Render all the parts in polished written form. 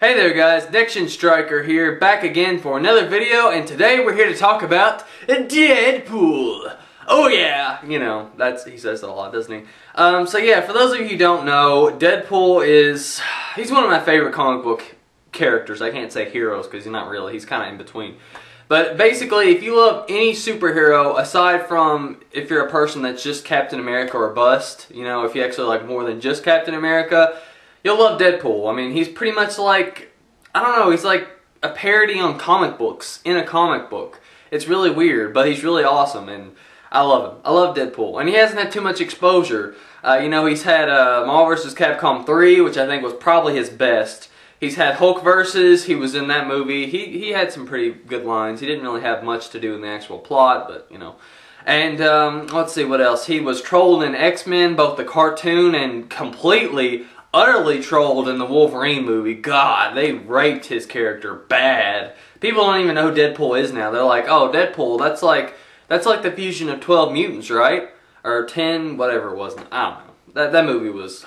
Hey there guys, Diction Striker here, back again for another video, and today we're here to talk about Deadpool. Oh yeah, you know, he says that a lot, doesn't he? So yeah, for those of you who don't know, Deadpool he's one of my favorite comic book characters. I can't say heroes because he's not really, he's kind of in between. But basically, if you love any superhero, aside from if you're a person that's just Captain America or bust, you know, if you actually like more than just Captain America, you'll love Deadpool. I mean, he's pretty much like, I don't know, he's like a parody on comic books in a comic book. It's really weird, but he's really awesome, and I love him. I love Deadpool. And he hasn't had too much exposure. You know, he's had Marvel vs. Capcom 3, which I think was probably his best. He's had Hulk vs. He was in that movie. He had some pretty good lines. He didn't really have much to do in the actual plot, but, you know. And, let's see what else. He was trolled in X-Men, both the cartoon and completely utterly trolled in the Wolverine movie. God, they raped his character bad. People don't even know who Deadpool is now. They're like, oh, Deadpool, that's like the fusion of 12 mutants, right? Or 10, whatever it was. I don't know. That movie was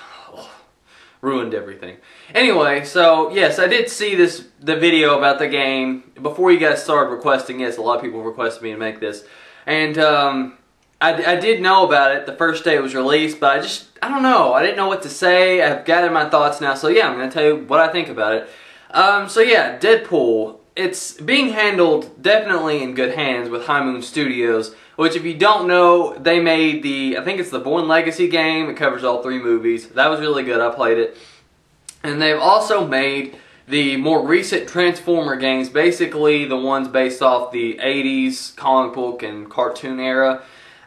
ruined everything. Anyway, so yes, I did see the video about the game before you guys started requesting. Yes, a lot of people requested me to make this, and I did know about it the first day it was released, but I don't know. I didn't know what to say. I've gathered my thoughts now, so yeah, I'm going to tell you what I think about it. So yeah, Deadpool. It's being handled definitely in good hands with High Moon Studios, which if you don't know, they made I think it's the Bourne Legacy game. It covers all 3 movies. That was really good. I played it. And they've also made the more recent Transformer games, basically the ones based off the 80s comic book and cartoon era.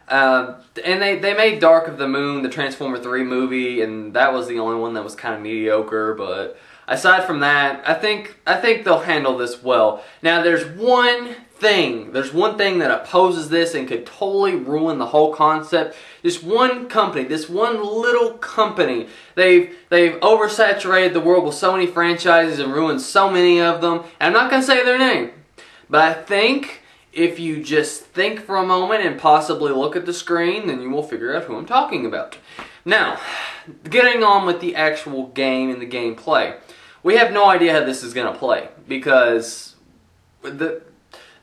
And they made Dark of the Moon, the Transformer 3 movie, and that was the only one that was kind of mediocre, but aside from that, I think they'll handle this well. Now there's one thing that opposes this and could totally ruin the whole concept. This one company, this one little company, they've oversaturated the world with so many franchises and ruined so many of them. And I'm not going to say their name, but I think if you just think for a moment and possibly look at the screen, then you will figure out who I'm talking about. Now, getting on with the actual game and the gameplay. We have no idea how this is going to play, because the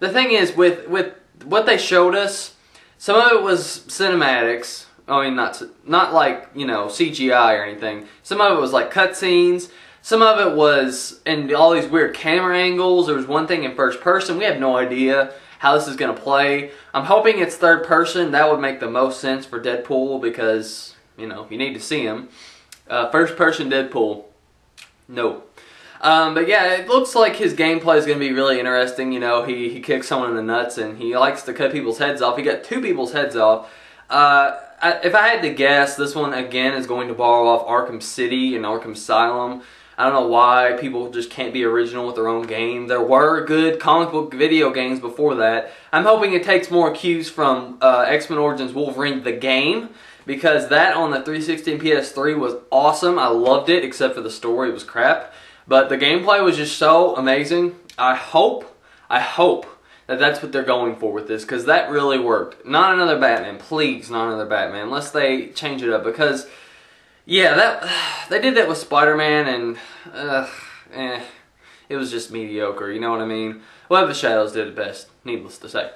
thing is, with what they showed us, some of it was cinematics. I mean, not like, you know, CGI or anything. Some of it was like cutscenes. Some of it was in all these weird camera angles. There was one thing in first person. We have no idea how this is going to play. I'm hoping it's third person. That would make the most sense for Deadpool because, you know, you need to see him. First person Deadpool. No. But yeah, it looks like his gameplay is going to be really interesting. You know, he kicks someone in the nuts and he likes to cut people's heads off. He got 2 people's heads off. If I had to guess, this one again is going to borrow off Arkham City and Arkham Asylum. I don't know why people just can't be original with their own game. There were good comic book video games before that. I'm hoping it takes more cues from X-Men Origins Wolverine the game, because that on the 360 and PS3 was awesome. I loved it, except for the story. It was crap. But the gameplay was just so amazing. I hope that that's what they're going for with this, because that really worked. Not another Batman. Please, not another Batman. Unless they change it up, because yeah, they did that with Spider-Man, and it was just mediocre, you know what I mean? Web of the Shadows did it best, needless to say.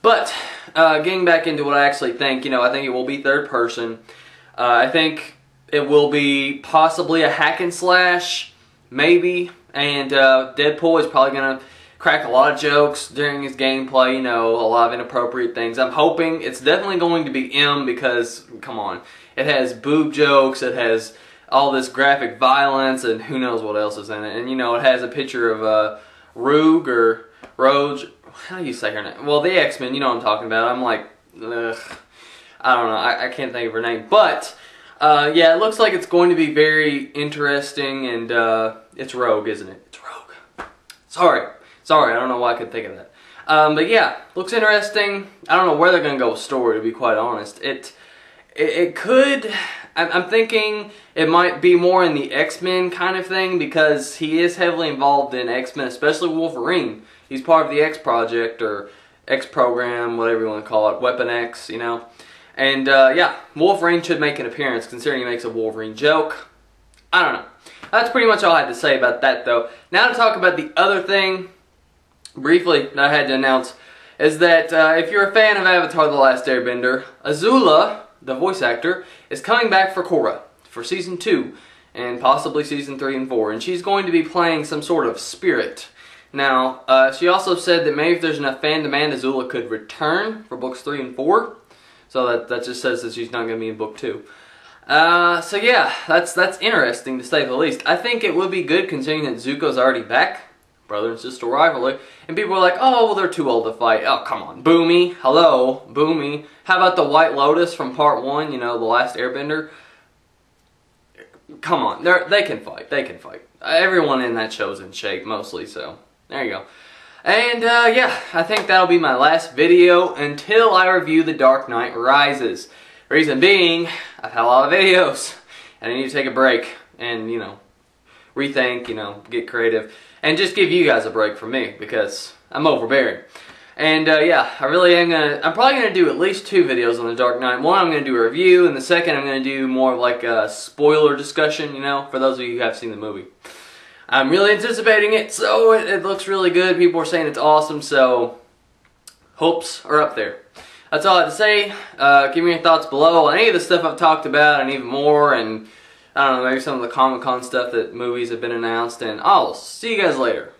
But, getting back into what I actually think, you know, I think it will be third person. I think it will be possibly a hack and slash, maybe, and Deadpool is probably going to crack a lot of jokes during his gameplay, you know, a lot of inappropriate things. I'm hoping it's definitely going to be M, because, come on, it has boob jokes, it has all this graphic violence, and who knows what else is in it. And, you know, it has a picture of Rogue or Rogue, how do you say her name? Well, the X-Men, you know what I'm talking about. I'm like, ugh, I don't know, I can't think of her name. But, yeah, it looks like it's going to be very interesting, and it's Rogue, isn't it? It's Rogue. Sorry, I don't know why I could think of that. But yeah, looks interesting. I don't know where they're going to go with story, to be quite honest. It could, I'm thinking it might be more in the X-Men kind of thing, because he is heavily involved in X-Men, especially Wolverine. He's part of the X Project, or X Program, whatever you want to call it, Weapon X, you know. And yeah, Wolverine should make an appearance, considering he makes a Wolverine joke. I don't know. that's pretty much all I had to say about that, though. Now to talk about the other thing, briefly, that I had to announce, is that if you're a fan of Avatar The Last Airbender, Azula, the voice actor, is coming back for Korra for Season 2, and possibly Season 3 and 4, and she's going to be playing some sort of spirit. Now, she also said that maybe if there's enough fan demand, Azula could return for Books 3 and 4, so that just says that she's not going to be in Book 2. So yeah, that's interesting to say the least. I think it would be good considering that Zuko's already back, brother and sister rivalry, and people are like, oh, well, they're too old to fight. Oh, come on. Boomy, hello, Boomy. How about the White Lotus from Part 1, you know, The Last Airbender? Come on, they can fight, they can fight. Everyone in that show's in shape, mostly, so there you go. And, yeah, I think that'll be my last video until I review The Dark Knight Rises. Reason being, I've had a lot of videos, and I need to take a break, and, you know, rethink, you know, get creative, and just give you guys a break from me, because I'm overbearing. And, yeah, I'm probably gonna do at least 2 videos on The Dark Knight. One, I'm gonna do a review, and the second, I'm gonna do more of like a spoiler discussion, you know, for those of you who have seen the movie. I'm really anticipating it, so it looks really good. People are saying it's awesome, so hopes are up there. That's all I have to say. Give me your thoughts below on any of the stuff I've talked about and even more, and I don't know, maybe some of the Comic-Con stuff that movies have been announced, and I'll see you guys later.